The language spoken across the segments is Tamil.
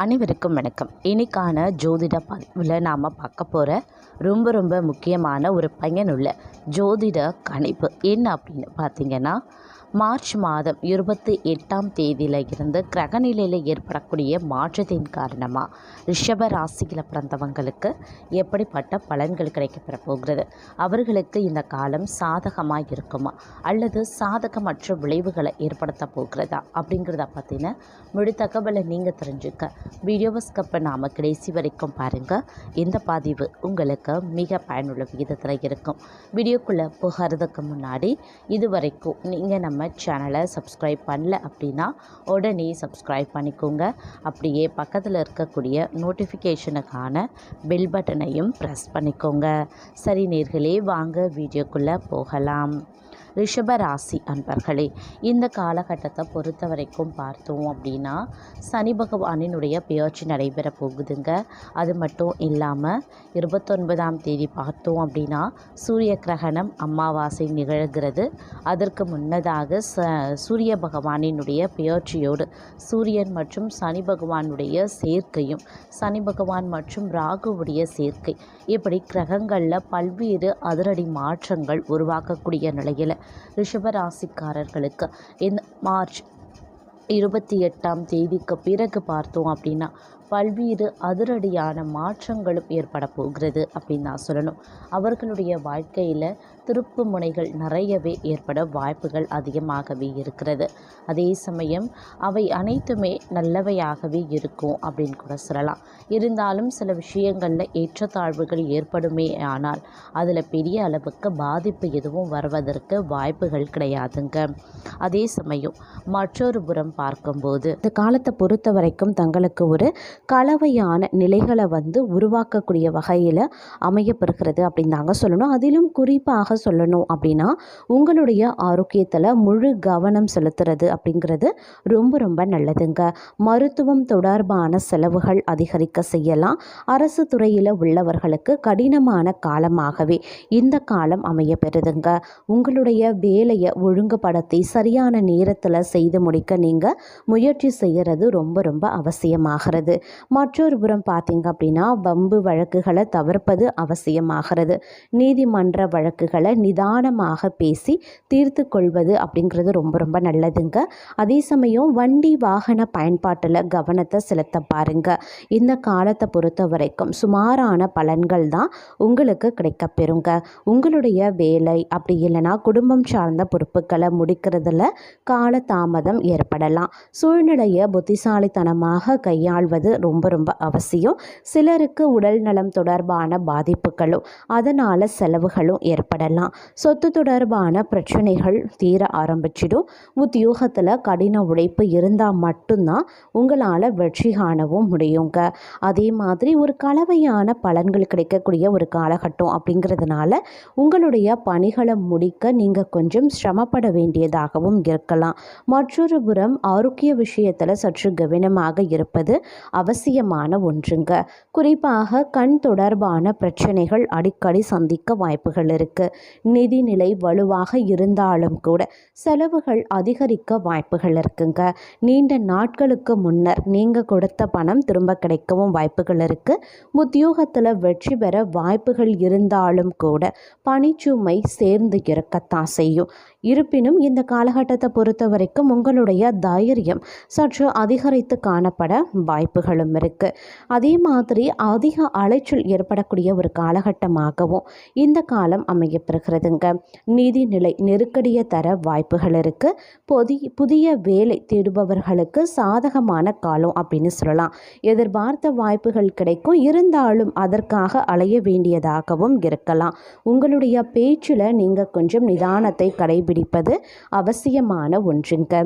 அனைவருக்கும் வணக்கம். இன்னைக்கான ஜோதிட பதிவில் நாம் பார்க்க போகிற ரொம்ப முக்கியமான ஒரு பயனுள்ள ஜோதிட கணிப்பு என்ன அப்படின்னு பார்த்தீங்கன்னா, மார்ச் மாதம் 28ஆம் தேதியில் இருந்து கிரகநிலையில் ஏற்படக்கூடிய மாற்றத்தின் காரணமாக ரிஷப ராசியில் பிறந்தவங்களுக்கு எப்படிப்பட்ட பலன்கள் கிடைக்கப்பெற போகிறது, அவர்களுக்கு இந்த காலம் சாதகமாக இருக்குமா அல்லது சாதகமற்ற விளைவுகளை ஏற்படுத்த போகிறதா அப்படிங்கிறத பற்றின முழு தகவலை நீங்கள் தெரிஞ்சுக்க வீடியோவை ஸ்கிப் பண்ணாமல் கடைசி வரைக்கும் பாருங்கள். இந்த பதிவு உங்களுக்கு மிக பயனுள்ள விகிதத்தில் இருக்கும். வீடியோக்குள்ளே போகிறதுக்கு முன்னாடி இதுவரைக்கும் நீங்கள் நம்ம சேனலை சப்ஸ்கிரைப் பண்ணல அப்படின்னா உடனே சப்ஸ்கிரைப் பண்ணிக்கோங்க. அப்படியே பக்கத்தில் இருக்கக்கூடிய நோட்டிஃபிகேஷனுக்கான பெல் பட்டனையும் ப்ரெஸ் பண்ணிக்கோங்க. சரி நேர்களே, வாங்க வீடியோக்குள்ளே போகலாம். ரிஷப ராசி அன்பர்களே, இந்த காலகட்டத்தை பொறுத்த வரைக்கும் பார்த்தோம் அப்படின்னா சனி பகவானினுடைய பெயர்ச்சி நடைபெற போகுதுங்க. அது மட்டும் இல்லாமல் 29ஆம் தேதி பார்த்தோம் அப்படின்னா சூரிய கிரகணம் அமாவாசை நிகழ்கிறது. அதற்கு முன்னதாக சூரிய பகவானினுடைய பெயர்ச்சியோடு சூரியன் மற்றும் சனி பகவானுடைய சேர்க்கையும் சனி பகவான் மற்றும் ராகுவுடைய சேர்க்கை, இப்படி கிரகங்களில் பல்வேறு அதிரடி மாற்றங்கள் உருவாக்கக்கூடிய நிலையில் ரிஷபராசிக்காரர்களுக்கு இந்த மார்ச் 28ஆம் தேதிக்கு பிறகு பார்த்தோம் அப்படின்னா பல்வேறு அதிரடியான மாற்றங்களும் ஏற்பட போகிறது அப்படின்னு நான் சொல்லணும். அவர்களுடைய வாழ்க்கையில் திருப்பு முனைகள் நிறையவே ஏற்பட வாய்ப்புகள் அதிகமாகவே இருக்கிறது. அதே சமயம் அவை அனைத்துமே நல்லவையாகவே இருக்கும் அப்படின்னு கூட சொல்லலாம். இருந்தாலும் சில விஷயங்களில் ஏற்றத்தாழ்வுகள் ஏற்படுமே ஆனால் அதில் பெரிய அளவுக்கு பாதிப்பு எதுவும் வருவதற்கு வாய்ப்புகள் கிடையாதுங்க. அதே சமயம் மற்றொரு புறம் பார்க்கும்போது இந்த காலத்தை பொறுத்த வரைக்கும் தங்களுக்கு ஒரு கலவையான நிலைகளை உருவாக்கக்கூடிய வகையில் அமையப்பெறுகிறது அப்படின்னு தாங்க சொல்லணும். அதிலும் குறிப்பாக சொல்லணும் அப்படின்னா உங்களுடைய ஆரோக்கியத்தில் முழு கவனம் செலுத்துறது அப்படிங்கிறது ரொம்ப நல்லதுங்க. மருத்துவம் தொடர்பான செலவுகள் அதிகரிக்க செய்யலாம். அரசு துறையில் உள்ளவர்களுக்கு கடினமான காலமாகவே இந்த காலம் அமையப்பெறுதுங்க. உங்களுடைய வேலையை ஒழுங்குபடுத்தி சரியான நேரத்தில் செய்து முடிக்க நீங்கள் முயற்சி செய்கிறது ரொம்ப அவசியமாகிறது. மற்றொரு புறம் பார்த்தீங்க அப்படின்னா வம்பு வழக்குகளை தவிர்ப்பது அவசியமாகிறது. நீதிமன்ற வழக்குகளை நிதானமாக பேசி தீர்த்து கொள்வது அப்படிங்கிறது ரொம்ப நல்லதுங்க. அதே சமயம் வண்டி வாகன பயன்பாட்டில் கவனத்தை செலுத்த பாருங்க. இந்த காலத்தை பொறுத்த வரைக்கும் சுமாரான பலன்கள் தான் உங்களுக்கு கிடைக்கப்பெறுங்க. உங்களுடைய வேலை அப்படி இல்லைன்னா குடும்பம் சார்ந்த பொறுப்புகளை முடிக்கிறதுல காலதாமதம் ஏற்படலாம். சூழ்நிலையை புத்திசாலித்தனமாக கையாள்வது ரொம்ப அவசியம். சிலருக்கு உடல் நலம் தொடர்பான பாதிப்புகளும் அதனால் செலவுகளும் ஏற்படலாம். சொத்து தொடர்பான பிரச்சனைகள் தீர ஆரம்பிச்சிடும். உத்தியோகத்தில் கடின உழைப்பு இருந்தால் மட்டும்தான் உங்களால் வெற்றி காணவும் முடியுங்க. அதே மாதிரி ஒரு கலவையான பலன்கள் கிடைக்கக்கூடிய ஒரு காலகட்டம் அப்படிங்கிறதுனால உங்களுடைய பணிகளை முடிக்க நீங்கள் கொஞ்சம் சிரமப்பட வேண்டியதாகவும் இருக்கலாம். மற்றொரு புறம் ஆரோக்கிய விஷயத்தில் சற்று கவனமாக இருப்பது அவசியமான ஒன்றுங்க. குறிப்பாக கண் தொடர்பான பிரச்சனைகள் அடிக்கடி சந்திக்க வாய்ப்புகள் இருக்கு. நிதிநிலை வலுவாக இருந்தாலும் கூட செலவுகள் அதிகரிக்க வாய்ப்புகள் இருக்குங்க. நீண்ட நாட்களுக்கு முன்னர் நீங்கள் கொடுத்த பணம் திரும்ப கிடைக்கவும் வாய்ப்புகள் இருக்கு. உத்தியோகத்தில் வெற்றி பெற வாய்ப்புகள் இருந்தாலும் கூட பணிச்சுமை சேர்ந்து இருக்கத்தான் செய்யும். இருப்பினும் இந்த காலகட்டத்தை பொறுத்த வரைக்கும் உங்களுடைய தைரியம் சற்று அதிகரித்து காணப்பட வாய்ப்புகளும் இருக்கு. அதே மாதிரி அதிக அலைச்சல் ஏற்படக்கூடிய ஒரு காலகட்டமாகவும் இந்த காலம் அமையப்பெறுகிறதுங்க. நிதிநிலை நெருக்கடியை தர வாய்ப்புகள் இருக்கு. புதிய வேலை தேடுபவர்களுக்கு சாதகமான காலம் அப்படின்னு சொல்லலாம். எதிர்பார்த்த வாய்ப்புகள் கிடைக்கும். இருந்தாலும் அதற்காக அலைய வேண்டியதாகவும் இருக்கலாம். உங்களுடைய பேச்சில் நீங்கள் கொஞ்சம் நிதானத்தை கடைபிடிப்பது அவசியமான ஒன்றுங்க.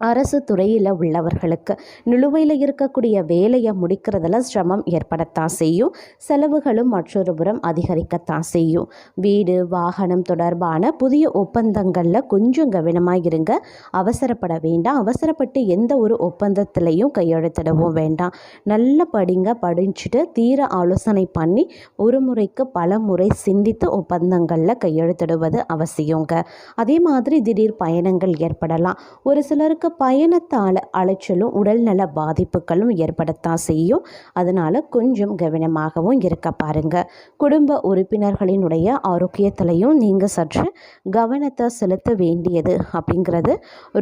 அரசு துறையில் உள்ளவர்களுக்கு நிலுவையில் இருக்கக்கூடிய வேலையை முடிக்கிறதுல சிரமம் ஏற்படத்தான் செய்யும். செலவுகளும் மற்றொரு புறம் அதிகரிக்கத்தான் செய்யும். வீடு வாகனம் தொடர்பான புதிய ஒப்பந்தங்களில் கொஞ்சம் கவனமாக இருங்க. அவசரப்பட வேண்டாம். அவசரப்பட்டு எந்த ஒரு ஒப்பந்தத்திலையும் கையெழுத்திடவும் வேண்டாம். நல்ல படிச்சுட்டு தீர ஆலோசனை பண்ணி ஒரு முறைக்கு பல முறை சிந்தித்து ஒப்பந்தங்களில் கையெழுத்திடுவது அவசியங்க. அதே மாதிரி திடீர் பயணங்கள் ஏற்படலாம். ஒரு சிலருக்கு பயணத்தால் அலைச்சலும் உடல்நல பாதிப்புகளும் ஏற்படத்தான் செய்யும். அதனால் கொஞ்சம் கவனமாகவும் இருக்க பாருங்கள். குடும்ப உறுப்பினர்களினுடைய ஆரோக்கியத்திலையும் நீங்கள் சற்று கவனத்தை செலுத்த வேண்டியது அப்படிங்கிறது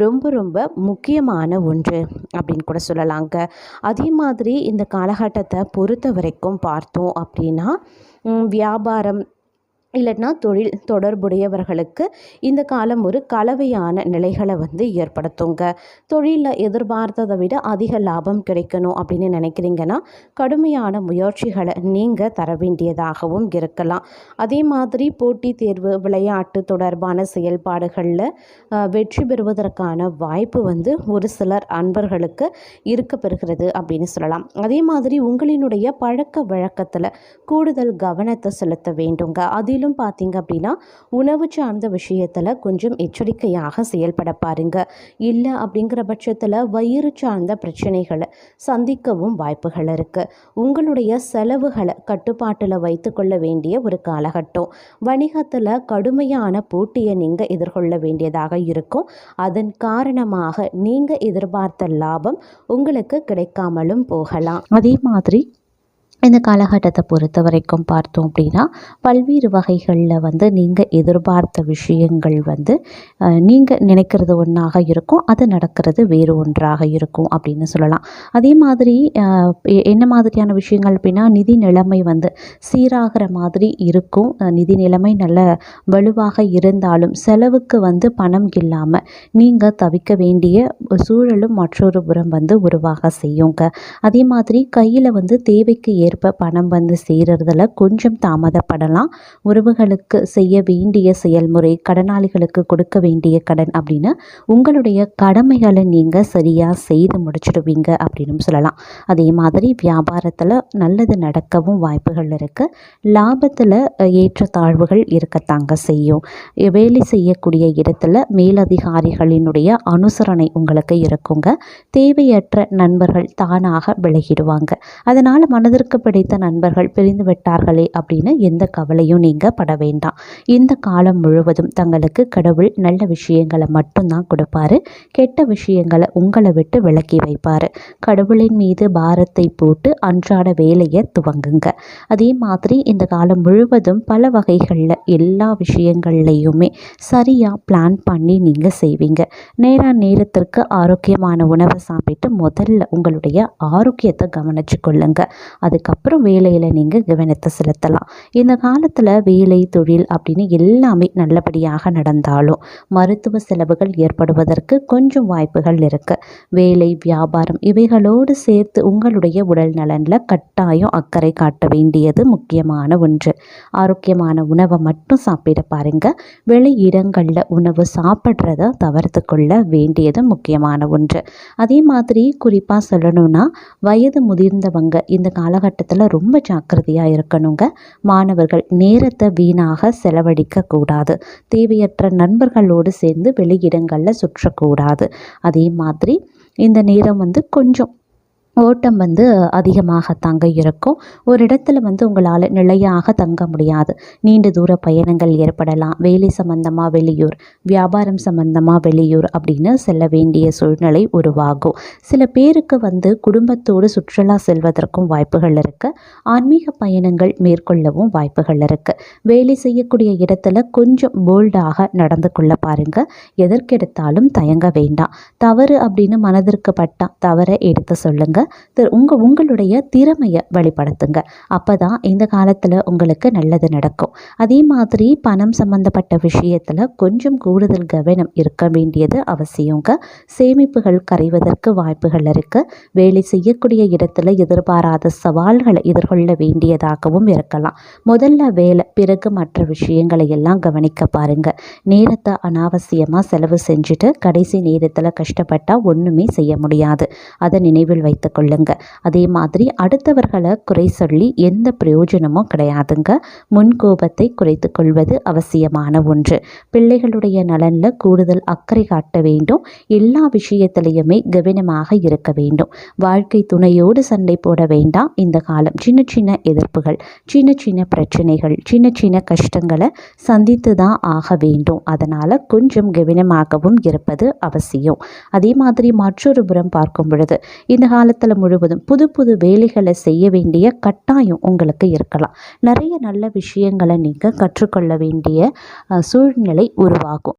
ரொம்ப ரொம்ப முக்கியமான ஒன்று அப்படின்னு கூட சொல்லலாங்க. அதே மாதிரி இந்த காலகட்டத்தை பொறுத்த வரைக்கும் பார்த்தோம் அப்படின்னா வியாபாரம் இல்லைன்னா தொழில் தொடர்புடையவர்களுக்கு இந்த காலம் ஒரு கலவையான நிலைகளை ஏற்படுத்துங்க. தொழிலில் எதிர்பார்த்ததை விட அதிக லாபம் கிடைக்கணும் அப்படின்னு நினைக்கிறீங்கன்னா கடுமையான முயற்சிகளை நீங்கள் தர வேண்டியதாகவும் இருக்கலாம். அதே மாதிரி போட்டித் தேர்வு விளையாட்டு தொடர்பான செயல்பாடுகளில் வெற்றி பெறுவதற்கான வாய்ப்பு ஒரு சிலர் அன்பர்களுக்கு இருக்க பெறுகிறது அப்படின்னு சொல்லலாம். அதே மாதிரி உங்களினுடைய பழக்க வழக்கத்தில் கூடுதல் கவனத்தை செலுத்த வேண்டுங்க. அதிலும் பார்த்தீங்க அப்படின்னா உணவு சார்ந்த விஷயத்தில் கொஞ்சம் எச்சரிக்கையாக செயல்பட பாருங்க. இல்லை அப்படிங்கிற பட்சத்தில் வயிறு சார்ந்த பிரச்சனைகளை சந்திக்கவும் வாய்ப்புகள் இருக்குது. உங்களுடைய செலவுகளை கட்டுப்பாட்டில் வைத்து கொள்ள வேண்டிய ஒரு காலகட்டம். வணிகத்தில் கடுமையான போட்டியை நீங்கள் எதிர்கொள்ள வேண்டியதாக இருக்கும். அதன் காரணமாக நீங்கள் எதிர்பார்த்த லாபம் உங்களுக்கு கிடைக்காமலும் போகலாம். அதே மாதிரி இந்த காலகட்டத்தை பொறுத்த வரைக்கும் பார்த்தோம் அப்படின்னா பல்வேறு வகைகளில் நீங்கள் எதிர்பார்த்த விஷயங்கள் நீங்கள் நினைக்கிறது ஒன்றாக இருக்கும், அது நடக்கிறது வேறு ஒன்றாக இருக்கும் அப்படின்னு சொல்லலாம். அதே மாதிரி என்ன மாதிரியான விஷயங்கள் அப்படின்னா நிதி நிலைமை சீராகிற மாதிரி இருக்கும். நிதி நிலைமை நல்ல வலுவாக இருந்தாலும் செலவுக்கு பணம் இல்லாமல் நீங்கள் தவிக்க வேண்டிய சூழலும் மற்றொரு புறம் உருவாக செய்யுங்க. அதே மாதிரி கையில் தேவைக்கு ஏற்ப பணம் சேருறதுல கொஞ்சம் தாமதப்படலாம். உறவுகளுக்கு செய்ய வேண்டிய செயல்முறை, கடனாளிகளுக்கு கொடுக்க வேண்டிய கடன் அப்படின்னு உங்களுடைய கடமைகளை நீங்கள் சரியாக செய்து முடிச்சிடுவீங்க அப்படின்னு சொல்லலாம். அதே மாதிரி வியாபாரத்தில் நல்லது நடக்கவும் வாய்ப்புகள் இருக்குது. லாபத்தில் ஏற்றத்தாழ்வுகள் இருக்கத்தாங்க செய்யும். வேலை செய்யக்கூடிய இடத்துல மேலதிகாரிகளினுடைய அனுசரணை உங்களுக்கு இருக்குங்க. தேவையற்ற நண்பர்கள் தானாக விலகிடுவாங்க. அதனால் மனதிற்கு பிடித்த நண்பர்கள் பிரிந்து விட்டார்களே அப்படின்னு எந்த கவலையும் நீங்கள் பட வேண்டாம். இந்த காலம் முழுவதும் தங்களுக்கு கடவுள் நல்ல விஷயங்களை மட்டும்தான் கொடுப்பாரு. கெட்ட விஷயங்களை உங்களை விட்டு விலக்கி வைப்பார். கடவுளின் மீது பாரத்தை போட்டு அன்றாட வேலையை துவங்குங்க. அதே மாதிரி இந்த காலம் முழுவதும் பல வகைகளில் எல்லா விஷயங்கள்லையுமே சரியாக பிளான் பண்ணி நீங்கள் செய்வீங்க. நேரத்திற்கு ஆரோக்கியமான உணவை சாப்பிட்டு முதல்ல உங்களுடைய ஆரோக்கியத்தை கவனிச்சு கொள்ளுங்க. அதுக்கப்புறம் வேலையில் நீங்கள் கவனத்தை செலுத்தலாம். இந்த காலத்தில் வேலை தொழில் அப்படின்னு எல்லாமே நல்லபடியாக நடந்தாலும் மருத்துவ செலவுகள் ஏற்படுவதற்கு கொஞ்சம் வாய்ப்புகள் இருக்குது. வேலை வியாபாரம் இவைகளோடு சேர்த்து உங்களுடைய உடல் நலனில் கட்டாயம் அக்கறை காட்ட வேண்டியது முக்கியமான ஒன்று. ஆரோக்கியமான உணவை மட்டும் சாப்பிட பாருங்க. வெளி இடங்களில் உணவு சாப்பிட்றத தவிர்த்து கொள்ள வேண்டியது முக்கியமான ஒன்று. அதே மாதிரி குறிப்பாக சொல்லணும்னா வயது முதிர்ந்தவங்க இந்த காலகட்டத்தில் ரொம்ப ஜாக்கிரதையாக இருக்கணுங்க. மாணவர்கள் நேரத்தை வீணாக செலவழிக்க கூடாது. தேவையற்ற நண்பர்களோடு சேர்ந்து வெளியிடங்களில் சுற்றக்கூடாது. அதே மாதிரி இந்த நேரம் கொஞ்சம் ஓட்டம் அதிகமாகத்தாங்க இருக்கும். ஒரு இடத்துல உங்களால் நிலையாக தங்க முடியாது. நீண்ட தூர பயணங்கள் ஏற்படலாம். வேலை சம்பந்தமாக வெளியூர், வியாபாரம் சம்பந்தமாக வெளியூர் அப்படின்னு செல்ல வேண்டிய சூழ்நிலை உருவாகும். சில பேருக்கு குடும்பத்தோடு சுற்றுலா செல்வதற்கும் வாய்ப்புகள் இருக்குது. ஆன்மீக பயணங்கள் மேற்கொள்ளவும் வாய்ப்புகள் இருக்குது. வேலை செய்யக்கூடிய இடத்துல கொஞ்சம் போல்டாக நடந்து கொள்ள பாருங்கள். எதற்கெடுத்தாலும் தயங்க வேண்டாம். தவறு அப்படின்னு மனதிற்கு பட்டா தவறை எடுத்து சொல்லுங்கள். உங்களுடைய திறமையை வெளிப்படுத்துங்க. அப்போ தான் இந்த காலத்தில் உங்களுக்கு நல்லது நடக்கும். அதே மாதிரி பணம் சம்பந்தப்பட்ட விஷயத்தில் கொஞ்சம் கூடுதல் கவனம் இருக்க வேண்டியது அவசியங்க. சேமிப்புகள் கரைவதற்கு வாய்ப்புகள் இருக்குது. வேலை செய்யக்கூடிய இடத்துல எதிர்பாராத சவால்களை எதிர்கொள்ள வேண்டியதாகவும் இருக்கலாம். முதல்ல வேலை, பிறகு மற்ற விஷயங்களை எல்லாம் கவனிக்க பாருங்க. நேரத்தை அனாவசியமாக செலவு செஞ்சுட்டு கடைசி நேரத்தில் கஷ்டப்பட்டால் ஒன்றுமே செய்ய முடியாது. அதை நினைவில் வைத்து பார்த்து கொள்ளுங்க. அதே மாதிரி அடுத்தவர்களை குறை சொல்லி எந்த பிரயோஜனமும் கிடையாதுங்க. முன்கோபத்தை குறைத்து கொள்வது அவசியமான ஒன்று. பிள்ளைகளுடைய நலனில் கூடுதல் அக்கறை காட்ட வேண்டும். எல்லா விஷயத்திலையுமே கவனமாக இருக்க வேண்டும். வாழ்க்கை துணையோடு சண்டை போட வேண்டாம். இந்த காலம் சின்ன சின்ன எதிர்ப்புகள், சின்ன சின்ன பிரச்சனைகள், சின்ன சின்ன கஷ்டங்களை சந்தித்து தான் ஆக வேண்டும். அதனால் கொஞ்சம் கவனமாகவும் இருப்பது அவசியம். அதே மாதிரி மற்றொரு புறம் பார்க்கும் பொழுது இந்த காலத்தில் முழுவதும் புது புது வேலைகளை செய்ய வேண்டிய கட்டாயம் உங்களுக்கு இருக்கலாம். நிறைய நல்ல விஷயங்களை நீங்கள் கற்றுக்கொள்ள வேண்டிய சூழ்நிலை உருவாகும்.